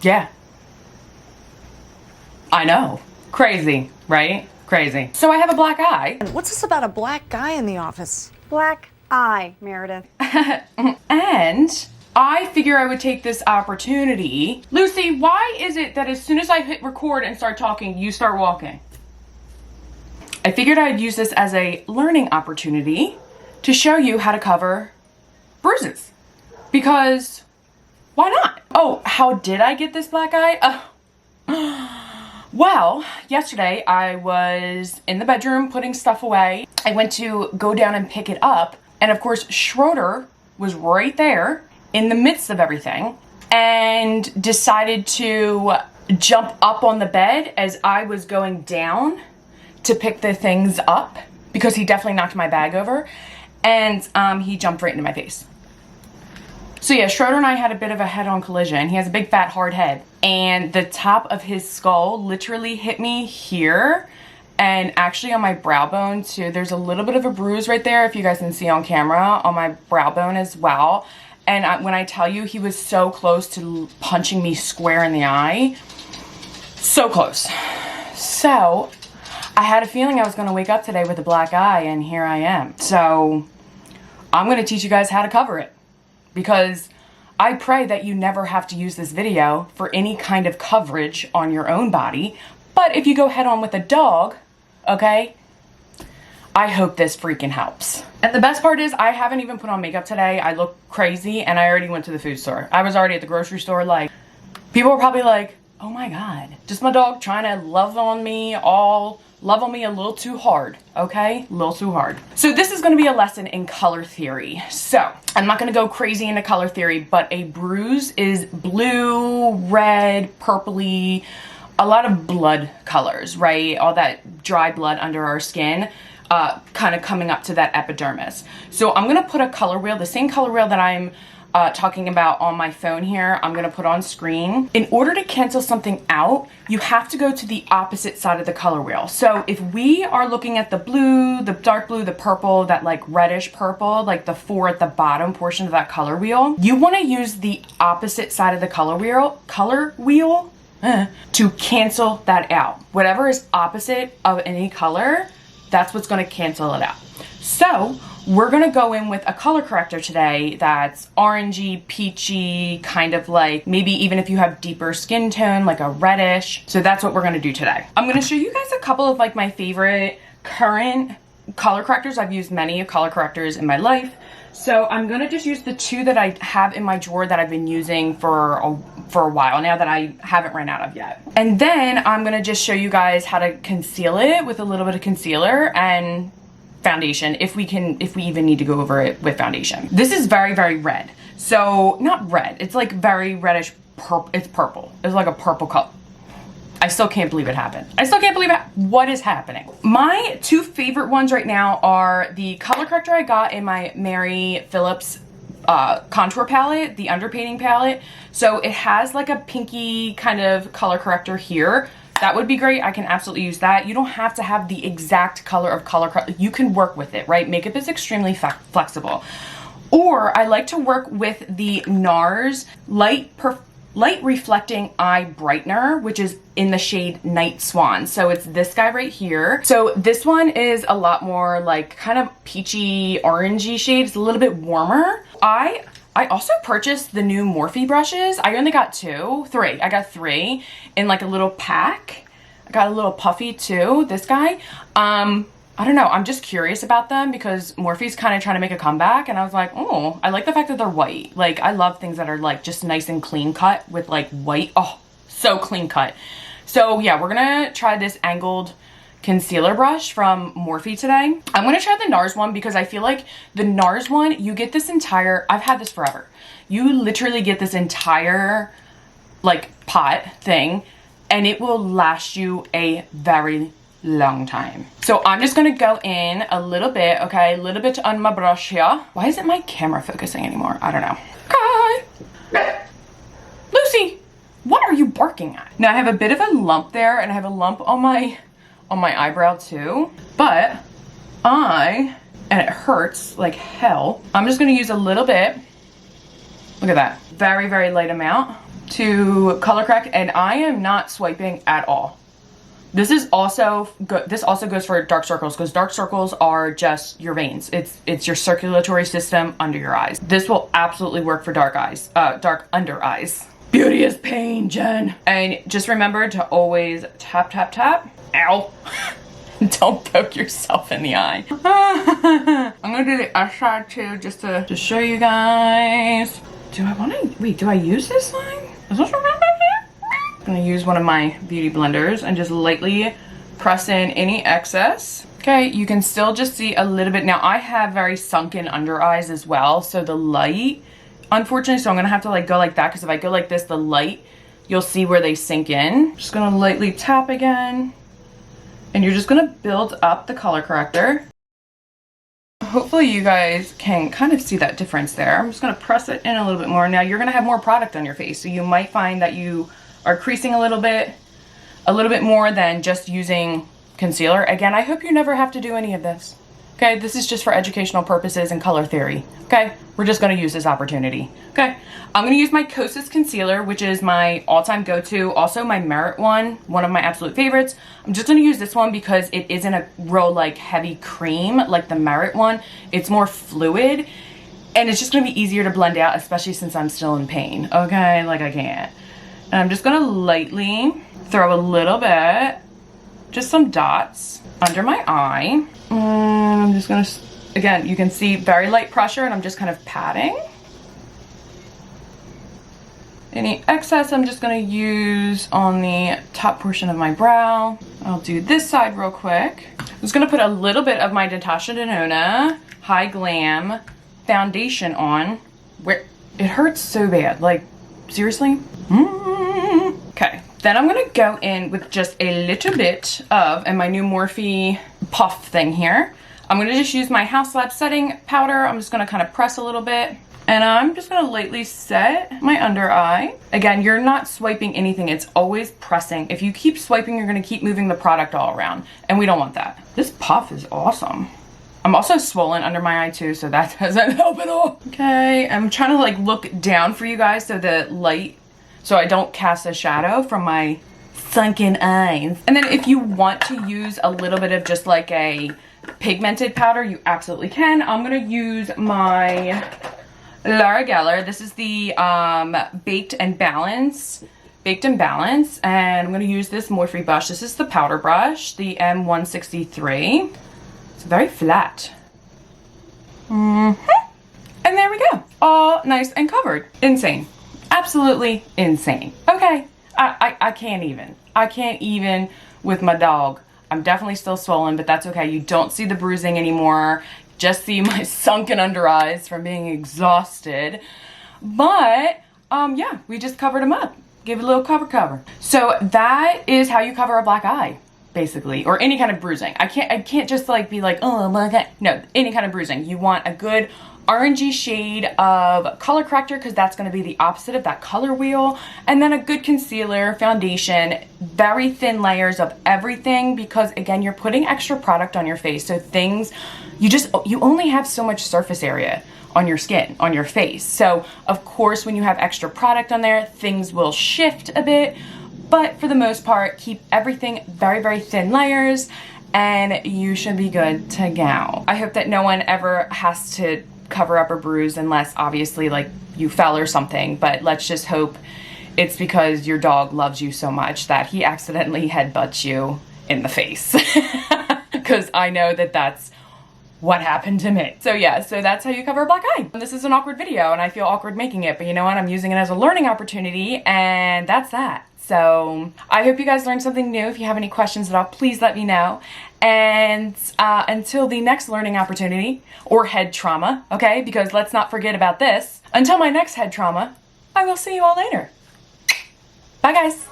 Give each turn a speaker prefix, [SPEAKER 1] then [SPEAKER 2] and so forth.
[SPEAKER 1] Yeah. I know. Crazy, right? Crazy. So I have a black eye.
[SPEAKER 2] What's this about a black guy in the office?
[SPEAKER 3] Black eye, Meredith.
[SPEAKER 1] And I figure I would take this opportunity. Lucy, why is it that as soon as I hit record and start talking, you start walking? I figured I'd use this as a learning opportunity to show you how to cover bruises. Because why not? Oh, how did I get this black eye? Well, yesterday I was in the bedroom putting stuff away. I went to go down and pick it up. And of course, Schroeder was right there in the midst of everything and decided to jump up on the bed as I was going down to pick the things up because he definitely knocked my bag over, and he jumped right into my face. So yeah, Schroeder and I had a bit of a head-on collision. He has a big fat hard head and the top of his skull literally hit me here and actually on my brow bone too. There's a little bit of a bruise right there if you guys can see on camera on my brow bone as well. And when I tell you, he was so close to punching me square in the eye. So close. So I had a feeling I was going to wake up today with a black eye, and here I am. So I'm going to teach you guys how to cover it, because I pray that you never have to use this video for any kind of coverage on your own body. But if you go head on with a dog, okay, I hope this freaking helps. And the best part is I haven't even put on makeup today. I look crazy and I already went to the food store. I was already at the grocery store. Like, people were probably like, oh my God, just my dog trying to love on me a little too hard, okay? A little too hard. So this is gonna be a lesson in color theory. So I'm not gonna go crazy into color theory, but a bruise is blue, red, purpley, a lot of blood colors, right? All that dry blood under our skin, kind of coming up to that epidermis. So I'm gonna put a color wheel, the same color wheel that I'm talking about on my phone here, I'm gonna put on screen. In order to cancel something out, you have to go to the opposite side of the color wheel. So if we are looking at the blue, the dark blue, the purple, that like reddish purple, like the 4 at the bottom portion of that color wheel, you wanna use the opposite side of the color wheel to cancel that out. Whatever is opposite of any color, that's what's gonna cancel it out. So we're gonna go in with a color corrector today that's orangey, peachy, kind of like maybe even if you have deeper skin tone, like a reddish. So that's what we're gonna do today. I'm gonna show you guys a couple of like my favorite current color correctors. I've used many color correctors in my life. So I'm gonna just use the 2 that I have in my drawer that I've been using for a while now that I haven't ran out of yet. And then I'm gonna just show you guys how to conceal it with a little bit of concealer and foundation, if we even need to go over it with foundation. This is very, very red. So not red, it's like very reddish purple. It's purple. It's like a purple color. I still can't believe it happened. I still can't believe what is happening. My 2 favorite ones right now are the color corrector I got in my Phillips contour palette, the Underpainting palette. So it has like a pinky kind of color corrector here. That would be great. I can absolutely use that. You don't have to have the exact color of you can work with it, right? Makeup is extremely flexible. Or I like to work with the NARS light reflecting eye brightener, which is in the shade Night Swan. So it's this guy right here. So this one is a lot more like kind of peachy, orangey shade. It's a little bit warmer. I also purchased the new Morphe brushes. I only got 3. I got 3 in like a little pack. I got a little puffy too, this guy. I don't know, I'm just curious about them because Morphe's kind of trying to make a comeback, and I was like, oh, I like the fact that they're white. Like, I love things that are like just nice and clean cut with like white. Oh, so clean cut. So yeah, we're gonna try this angled concealer brush from Morphe today. I'm gonna try the NARS one because I feel like the NARS one, you get this entire, I've had this forever. You literally get this entire like pot thing and it will last you a very long time. So I'm just gonna go in a little bit, okay? A little bit on my brush here. Why isn't my camera focusing anymore? I don't know. Okay. Lucy, what are you barking at? Now I have a bit of a lump there and I have a lump on my eyebrow too, but and it hurts like hell. I'm just gonna use a little bit. Look at that. Very, very light amount to color correct, and I am not swiping at all. This is also good. This also goes for dark circles, because dark circles are just your veins. It's your circulatory system under your eyes. This will absolutely work for dark eyes, dark under eyes. Beauty is pain, Jen. And just remember to always tap, tap, tap. Ow. Don't poke yourself in the eye. I'm gonna do the other side too, just to show you guys. Do I want to, wait, do I use this line? Is this what I'm gonna use one of my beauty blenders and just lightly press in any excess. Okay, you can still just see a little bit. Now I have very sunken under eyes as well, so the light, unfortunately, so I'm gonna have to like go like that, because if I go like this, the light, you'll see where they sink in. Just gonna lightly tap again. And you're just gonna build up the color corrector. Hopefully you guys can kind of see that difference there. I'm just gonna press it in a little bit more. Now you're gonna have more product on your face, so you might find that you are creasing a little bit more than just using concealer. Again, I hope you never have to do any of this. Okay, this is just for educational purposes and color theory. Okay, we're just gonna use this opportunity. Okay, I'm gonna use my Kosas concealer, which is my all-time go-to. Also my Merit one of my absolute favorites. I'm just gonna use this one because it isn't a real like heavy cream like the Merit one. It's more fluid, and it's just gonna be easier to blend out, especially since I'm still in pain. Okay, like I can't. And I'm just gonna lightly throw a little bit, just some dots under my eye. And I'm just gonna, again, you can see very light pressure, and I'm just kind of patting. Any excess I'm just gonna use on the top portion of my brow. I'll do this side real quick. I'm just gonna put a little bit of my NATASHA DENONA Hy-Glam foundation on. Where it hurts so bad, like seriously. Okay, then I'm gonna go in with just a little bit of, and my new Morphe puff thing here. I'm gonna just use my House Lab setting powder. I'm just gonna kind of press a little bit, and I'm just gonna lightly set my under eye. Again, you're not swiping anything, it's always pressing. If you keep swiping, you're gonna keep moving the product all around, and we don't want that. This puff is awesome. I'm also swollen under my eye too, so that doesn't help at all. Okay, I'm trying to like look down for you guys so the light, so I don't cast a shadow from my sunken eyes. And then if you want to use a little bit of just like a pigmented powder, you absolutely can. I'm gonna use my Laura Geller. This is the Baked and Balance, and I'm gonna use this Morphe brush. This is the powder brush, the M163. It's very flat. And there we go. All nice and covered. Insane. Absolutely insane. Okay, I can't even. I can't even with my dog. I'm definitely still swollen, but that's okay. You don't see the bruising anymore. Just see my sunken under eyes from being exhausted. But, yeah, we just covered them up. Give it a little cover. So that is how you cover a black eye, basically, or any kind of bruising. I can't just like be like, oh my god. No, any kind of bruising. You want a good orangey shade of color corrector, because that's going to be the opposite of that color wheel, and then a good concealer, foundation, very thin layers of everything, because again, you're putting extra product on your face, so things, you only have so much surface area on your skin, on your face. So of course, when you have extra product on there, things will shift a bit, but for the most part, keep everything very, very thin layers, and you should be good to go. I hope that no one ever has to cover up or bruise, unless obviously like you fell or something, but let's just hope it's because your dog loves you so much that he accidentally headbutts you in the face, because I know that that's what happened to me. So yeah, so that's how you cover a black eye. This is an awkward video, and I feel awkward making it, but you know what, I'm using it as a learning opportunity, and that's that. So I hope you guys learned something new. If you have any questions at all, please let me know. And until the next learning opportunity, or head trauma, okay? Because let's not forget about this. Until my next head trauma, I will see you all later. Bye guys.